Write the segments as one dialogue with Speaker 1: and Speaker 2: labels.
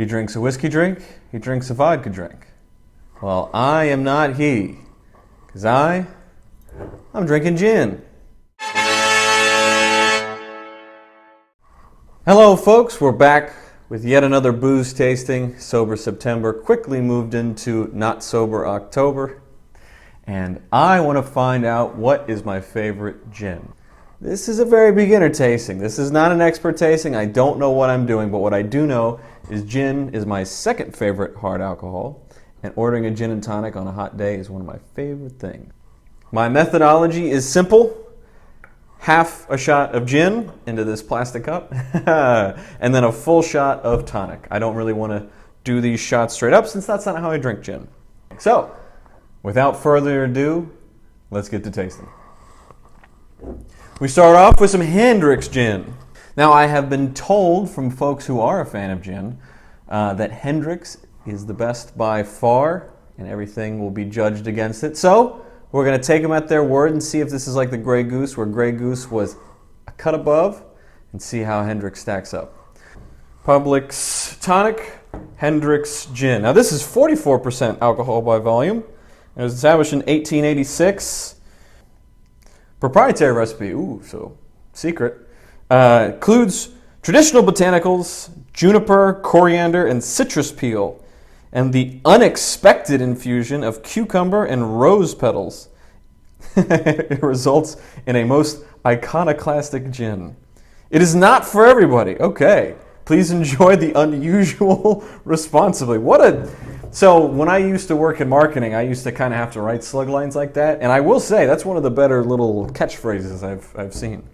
Speaker 1: He drinks a whiskey drink, he drinks a vodka drink. Well, I am not he, because I'm drinking gin. Hello folks, we're back with yet another booze tasting. Sober September quickly moved into not sober October. And I want to find out what is my favorite gin. This is a very beginner tasting. This is not an expert tasting. I don't know what I'm doing, but what I do know is gin is my second favorite hard alcohol, and ordering a gin and tonic on a hot day is one of my favorite things. My methodology is simple. Half a shot of gin into this plastic cup, and then a full shot of tonic. I don't really want to do these shots straight up since that's not how I drink gin. So, without further ado, let's get to tasting. We start off with some Hendricks Gin. Now, I have been told from folks who are a fan of gin that Hendricks is the best by far, and everything will be judged against it. So, we're going to take them at their word and see if this is like the Grey Goose, where Grey Goose was a cut above, and see how Hendricks stacks up. Publix Tonic, Hendricks Gin. Now, this is 44% alcohol by volume. It was established in 1886. Proprietary recipe, so secret. Includes traditional botanicals, juniper, coriander, and citrus peel, and the unexpected infusion of cucumber and rose petals. It results in a most iconoclastic gin. It is not for everybody. Okay, please enjoy the unusual responsibly. So when I used to work in marketing, I used to kind of have to write slug lines like that, and I will say that's one of the better little catchphrases I've seen.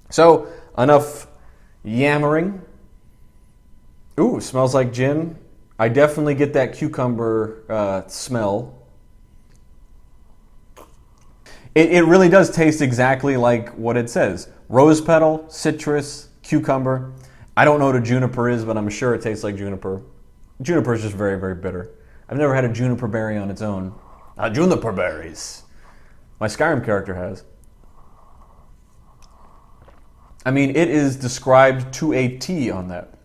Speaker 1: So enough yammering. Ooh, smells like gin. I definitely get that cucumber smell. It really does taste exactly like what it says. Rose petal, citrus, cucumber. I don't know what a juniper is, but I'm sure it tastes like juniper. Juniper is just very, very bitter. I've never had a juniper berry on its own. Juniper berries. My Skyrim character has. I mean, it is described to a T on that.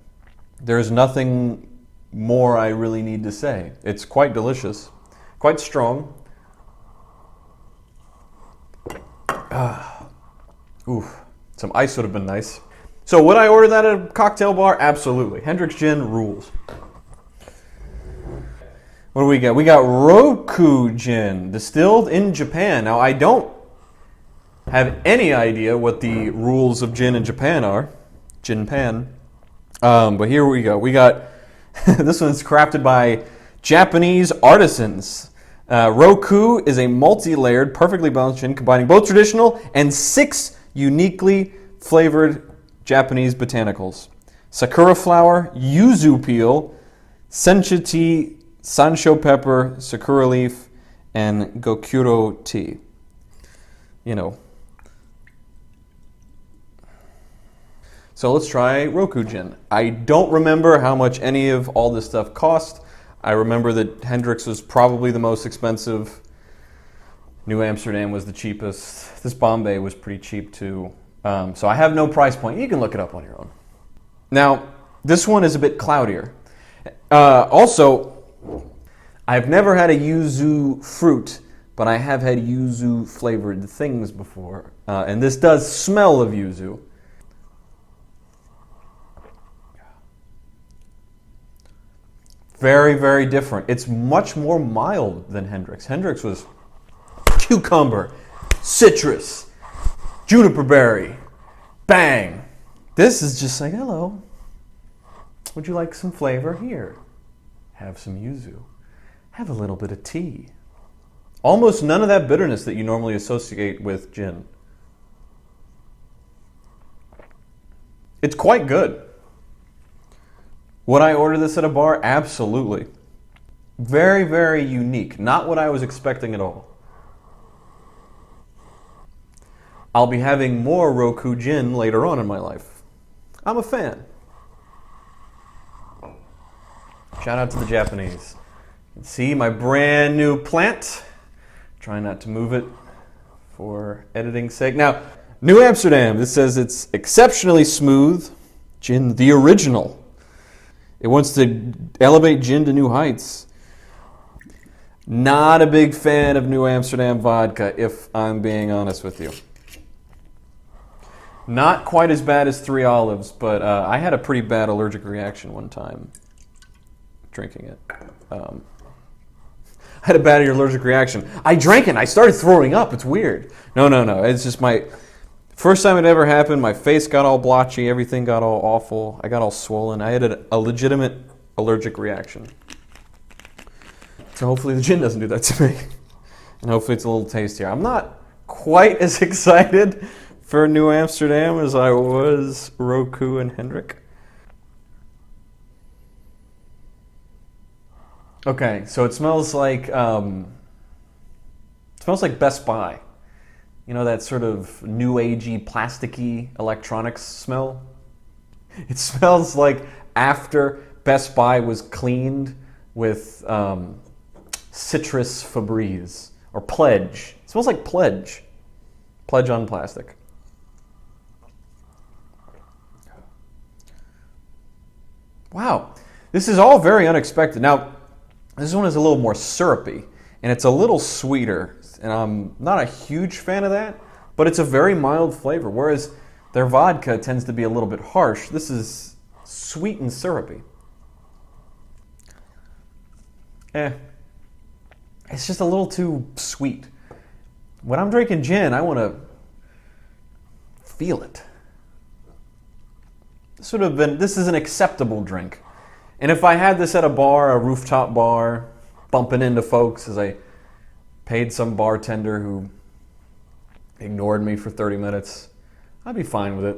Speaker 1: There's nothing more I really need to say. It's quite delicious, quite strong. Oof, some ice would have been nice. So would I order that at a cocktail bar? Absolutely. Hendricks Gin rules. What do we got? We got Virgo Gin, distilled in Japan. Now, I don't have any idea what the rules of gin in Japan are. Jinpan. But here we go. We got, this one's crafted by Japanese artisans. Virgo is a multi-layered, perfectly balanced gin combining both traditional and 6 uniquely flavored Japanese botanicals. Sakura flower, yuzu peel, sencha tea, sansho pepper, sakura leaf, and gokuro tea. You know. So let's try Virgo Gin. I don't remember how much any of all this stuff cost. I remember that Hendricks was probably the most expensive. New Amsterdam was the cheapest. This Bombay was pretty cheap too. So I have no price point. You can look it up on your own. Now, this one is a bit cloudier. Also, I've never had a yuzu fruit, but I have had yuzu flavored things before. And this does smell of yuzu. Very, very different. It's much more mild than Hendricks. Hendricks was cucumber, citrus, juniper berry, bang. This is just like, hello, would you like some flavor? Here, have some yuzu. Have a little bit of tea. Almost none of that bitterness that you normally associate with gin. It's quite good. Would I order this at a bar? Absolutely. Very, very unique. Not what I was expecting at all. I'll be having more Virgo Gin later on in my life. I'm a fan. Shout out to the Japanese. You can see my brand new plant. Try not to move it for editing's sake. Now, New Amsterdam. This says it's exceptionally smooth. Gin, the original. It wants to elevate gin to new heights. Not a big fan of New Amsterdam vodka, if I'm being honest with you. Not quite as bad as Three Olives, but I had a pretty bad allergic reaction one time drinking it. I had a bad allergic reaction. I drank it and I started throwing up. It's weird. No. It's just my first time it ever happened. My face got all blotchy. Everything got all awful. I got all swollen. I had a legitimate allergic reaction. So hopefully the gin doesn't do that to me. And hopefully it's a little tastier. I'm not quite as excited for New Amsterdam as I was Roku and Hendrick. Okay, so it smells like Best Buy. You know, that sort of new agey, plasticky electronics smell? It smells like after Best Buy was cleaned with citrus Febreze or Pledge. It smells like Pledge. Pledge on plastic. Wow, this is all very unexpected. Now, this one is a little more syrupy, and it's a little sweeter, and I'm not a huge fan of that, but it's a very mild flavor, whereas their vodka tends to be a little bit harsh. This is sweet and syrupy. It's just a little too sweet. When I'm drinking gin, I want to feel it. This is an acceptable drink. And if I had this at a bar, a rooftop bar, bumping into folks as I paid some bartender who ignored me for 30 minutes, I'd be fine with it.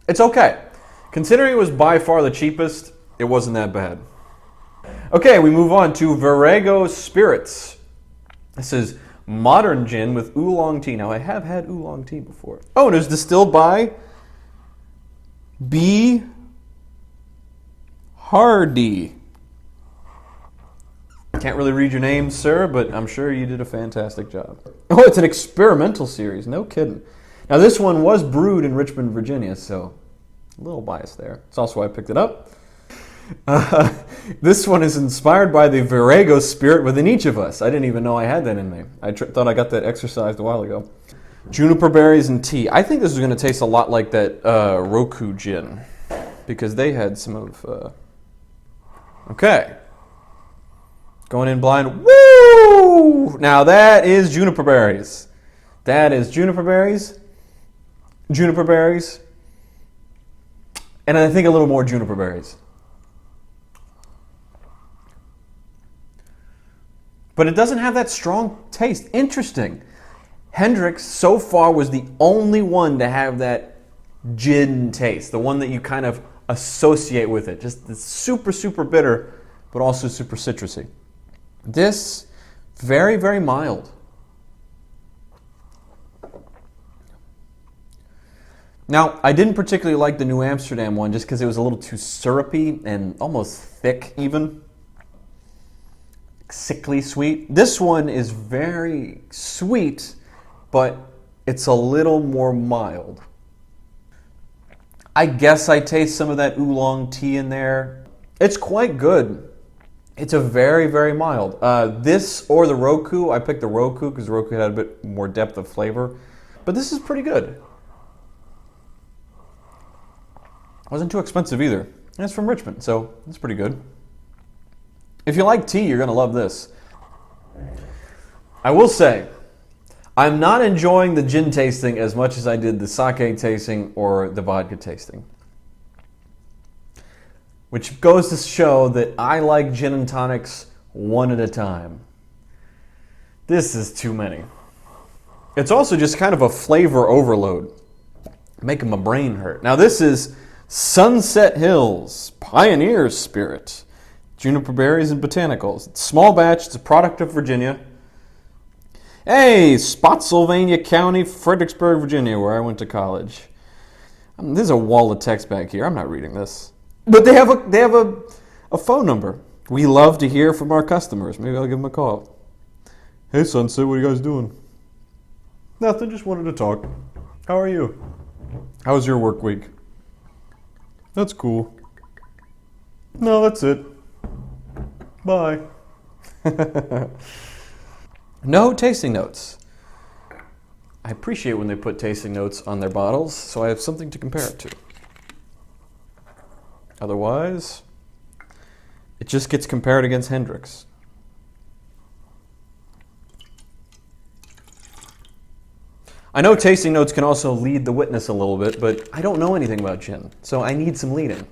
Speaker 1: It's okay. Considering it was by far the cheapest, it wasn't that bad. Okay, we move on to Virgo Spirits. This is modern gin with oolong tea. Now, I have had oolong tea before. Oh, and it was distilled by B. Hardy. Can't really read your name, sir, but I'm sure you did a fantastic job. Oh, it's an experimental series. No kidding. Now, this one was brewed in Richmond, Virginia, so a little biased there. It's also why I picked it up. This one is inspired by the Virgo spirit within each of us. I didn't even know I had that in me. I thought I got that exercised a while ago. Juniper berries and tea. I think this is going to taste a lot like that Roku gin, because they had some of... Okay. Going in blind. Woo! Now that is juniper berries. That is juniper berries, and I think a little more juniper berries. But it doesn't have that strong taste. Interesting. Hendricks so far was the only one to have that gin taste, the one that you kind of associate with it. Just it's super, super bitter, but also super citrusy. This, very, very mild. Now, I didn't particularly like the New Amsterdam one just because it was a little too syrupy and almost thick even. Sickly sweet. This one is very sweet, but it's a little more mild. I guess I taste some of that oolong tea in there. It's quite good. It's a very, very mild. This or the Roku, I picked the Roku because the Roku had a bit more depth of flavor, but this is pretty good. Wasn't too expensive either. And it's from Richmond, so it's pretty good. If you like tea, you're going to love this. I will say, I'm not enjoying the gin tasting as much as I did the sake tasting or the vodka tasting. Which goes to show that I like gin and tonics one at a time. This is too many. It's also just kind of a flavor overload, making my brain hurt. Now this is Sunset Hills Pioneer Spirit. Juniper berries and botanicals. It's small batch. It's a product of Virginia. Hey, Spotsylvania County, Fredericksburg, Virginia, where I went to college. There's a wall of text back here. I'm not reading this. But they have a phone number. We love to hear from our customers. Maybe I'll give them a call. Hey, Sunset, what are you guys doing? Nothing, just wanted to talk. How are you? How was your work week? That's cool. No, that's it. Bye. No tasting notes. I appreciate when they put tasting notes on their bottles, so I have something to compare it to. Otherwise, it just gets compared against Hendricks. I know tasting notes can also lead the witness a little bit, but I don't know anything about gin, so I need some leading.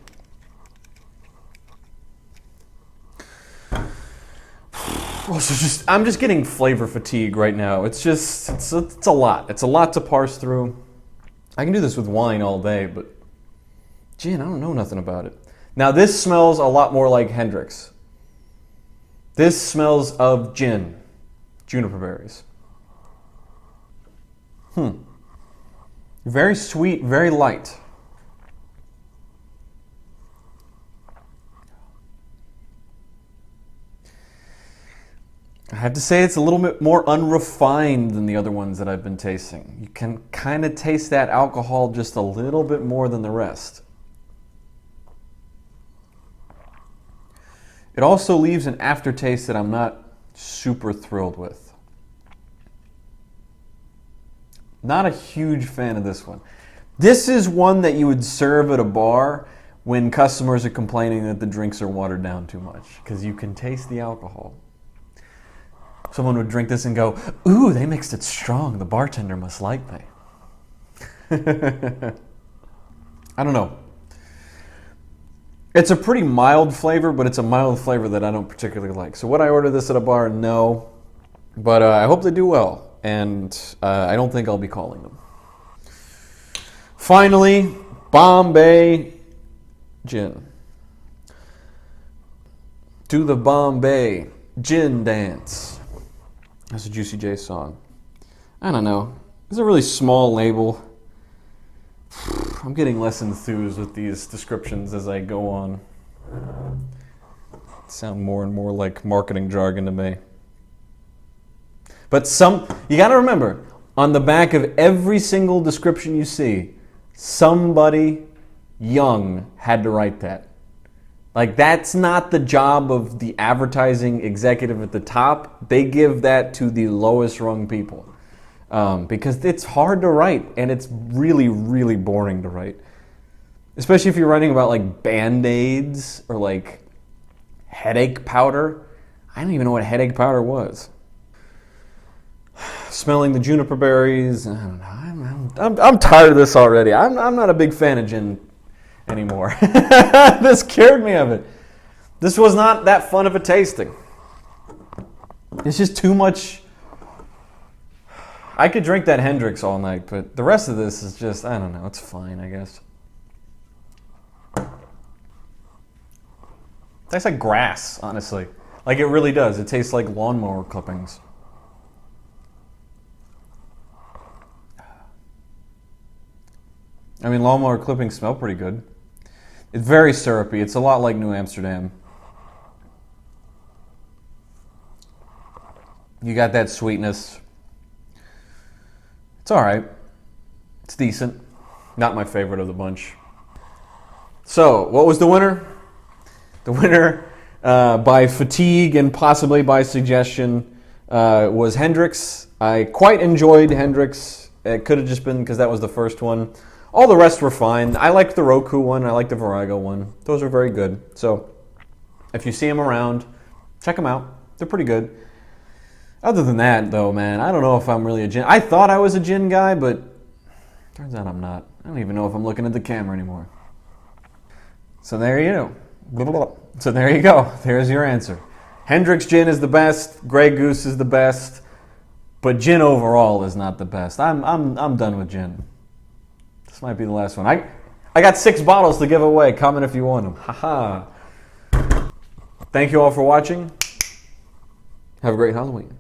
Speaker 1: Also, I'm just getting flavor fatigue right now. It's a lot. It's a lot to parse through. I can do this with wine all day, but gin, I don't know nothing about it. Now this smells a lot more like Hendricks. This smells of gin, juniper berries. Very sweet, very light. I have to say it's a little bit more unrefined than the other ones that I've been tasting. You can kind of taste that alcohol just a little bit more than the rest. It also leaves an aftertaste that I'm not super thrilled with. Not a huge fan of this one. This is one that you would serve at a bar when customers are complaining that the drinks are watered down too much, because you can taste the alcohol. Someone would drink this and go, ooh, they mixed it strong. The bartender must like me. I don't know. It's a pretty mild flavor, but it's a mild flavor that I don't particularly like. So would I order this at a bar? No. But I hope they do well. And I don't think I'll be calling them. Finally, Bombay Gin. Do the Bombay Gin dance. That's a Juicy J song. I don't know. It's a really small label. I'm getting less enthused with these descriptions as I go on. They sound more and more like marketing jargon to me. But you gotta remember, on the back of every single description you see, somebody young had to write that. Like, that's not the job of the advertising executive at the top. They give that to the lowest rung people. Because it's hard to write, and it's really, really boring to write. Especially if you're writing about, like, Band-Aids or, like, headache powder. I don't even know what headache powder was. Smelling the juniper berries. I don't know. I'm tired of this already. I'm not a big fan of gin anymore. This scared me of it. This was not that fun of a tasting. It's just too much. I could drink that Hendricks all night, but the rest of this is just, I don't know, it's fine, I guess. It tastes like grass, honestly. Like, it really does. It tastes like lawnmower clippings. I mean, lawnmower clippings smell pretty good. It's very syrupy. It's a lot like New Amsterdam. You got that sweetness. It's all right. It's decent. Not my favorite of the bunch. So, what was the winner? The winner, by fatigue and possibly by suggestion, was Hendricks. I quite enjoyed Hendricks. It could have just been because that was the first one. All the rest were fine. I liked the Roku one. I liked the Virgo one. Those are very good. So, if you see them around, check them out. They're pretty good. Other than that, though, man, I don't know if I'm really a gin. I thought I was a gin guy, but turns out I'm not. I don't even know if I'm looking at the camera anymore. So there you go. So there you go. There's your answer. Hendricks Gin is the best. Grey Goose is the best. But gin overall is not the best. I'm done with gin. This might be the last one. I got 6 bottles to give away. Comment if you want them. Haha. Thank you all for watching. Have a great Halloween.